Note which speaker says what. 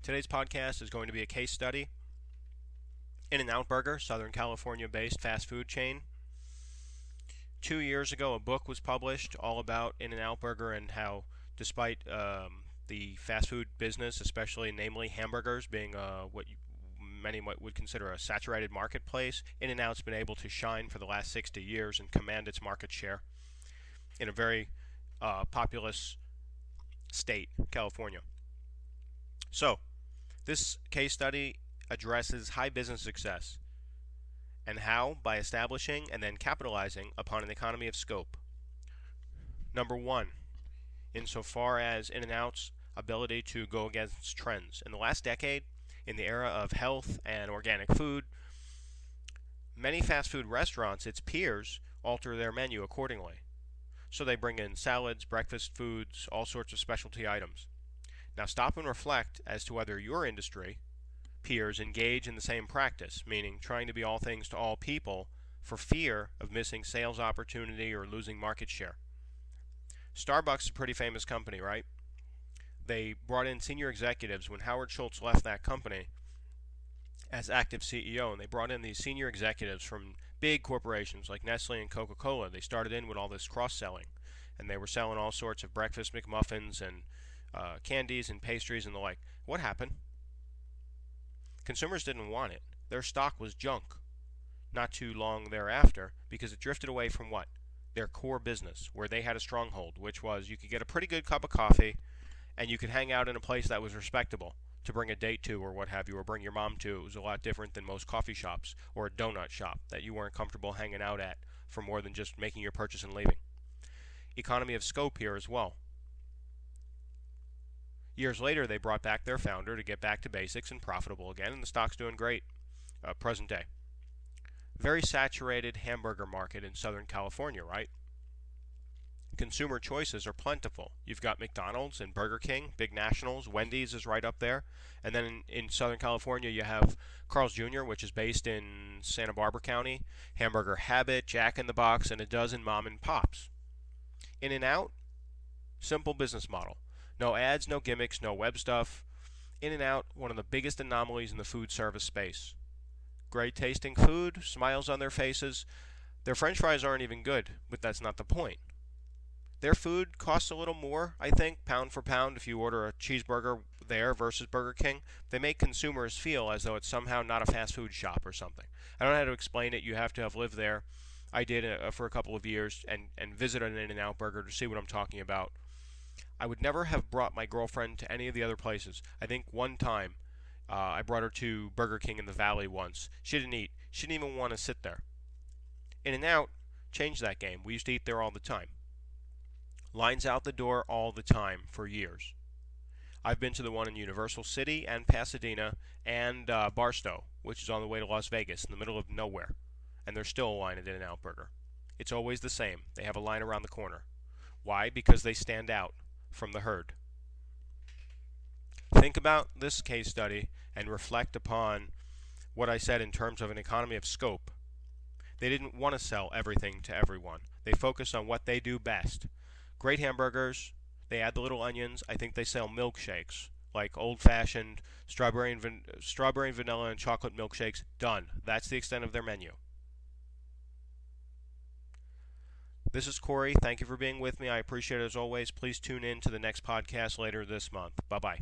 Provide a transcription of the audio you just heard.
Speaker 1: Today's podcast is going to be a case study. In-N-Out Burger, Southern California-based fast food chain. 2 years ago, a book was published all about In-N-Out Burger and how, despite the fast food business, especially namely hamburgers, being many would consider a saturated marketplace, In-N-Out's been able to shine for the last 60 years and command its market share in a very populous state, California. So, this case study addresses high business success and how by establishing and then capitalizing upon an economy of scope. Number one, insofar as In-N-Out's ability to go against trends. In the last decade, in the era of health and organic food, many fast food restaurants, its peers, alter their menu accordingly. So they bring in salads, breakfast foods, all sorts of specialty items. Now stop and reflect as to whether your industry peers engage in the same practice, meaning trying to be all things to all people for fear of missing sales opportunity or losing market share. Starbucks is a pretty famous company, right? They brought in senior executives when Howard Schultz left that company as active CEO, and they brought in these senior executives from big corporations like Nestle and Coca-Cola. They started in with all this cross-selling, and they were selling all sorts of breakfast McMuffins and candies and pastries and the like. What happened? Consumers didn't want it. Their stock was junk not too long thereafter because it drifted away from what? Their core business, where they had a stronghold, which was you could get a pretty good cup of coffee and you could hang out in a place that was respectable to bring a date to or what have you, or bring your mom to. It was a lot different than most coffee shops or a donut shop that you weren't comfortable hanging out at for more than just making your purchase and leaving. Economy of scope here as well. Years later, they brought back their founder to get back to basics and profitable again, and the stock's doing great present day. Very saturated hamburger market in Southern California, right? Consumer choices are plentiful. You've got McDonald's and Burger King, big nationals. Wendy's is right up there. And then in Southern California, you have Carl's Jr., which is based in Santa Barbara County, Hamburger Habit, Jack in the Box, and a dozen mom and pops. In-N-Out, simple business model. No ads, no gimmicks, no web stuff. In-N-Out, one of the biggest anomalies in the food service space. Great tasting food, smiles on their faces. Their French fries aren't even good, but that's not the point. Their food costs a little more, I think, pound for pound if you order a cheeseburger there versus Burger King. They make consumers feel as though it's somehow not a fast food shop or something. I don't know how to explain it. You have to have lived there. I did for a couple of years and visited an In-N-Out Burger to see what I'm talking about. I would never have brought my girlfriend to any of the other places. I think one time I brought her to Burger King in the Valley once. She didn't eat. She didn't even want to sit there. In-N-Out changed that game. We used to eat there all the time. Lines out the door all the time for years. I've been to the one in Universal City and Pasadena and Barstow, which is on the way to Las Vegas in the middle of nowhere. And there's still a line at In-N-Out Burger. It's always the same. They have a line around the corner. Why? Because they stand out from the herd. Think about this case study and reflect upon what I said in terms of an economy of scope. They didn't want to sell everything to everyone. They focus on what they do best. Great hamburgers. They add the little onions. I think they sell milkshakes, like old-fashioned strawberry and vanilla and chocolate milkshakes. Done. That's the extent of their menu. This is Corey. Thank you for being with me. I appreciate it as always. Please tune in to the next podcast later this month. Bye-bye.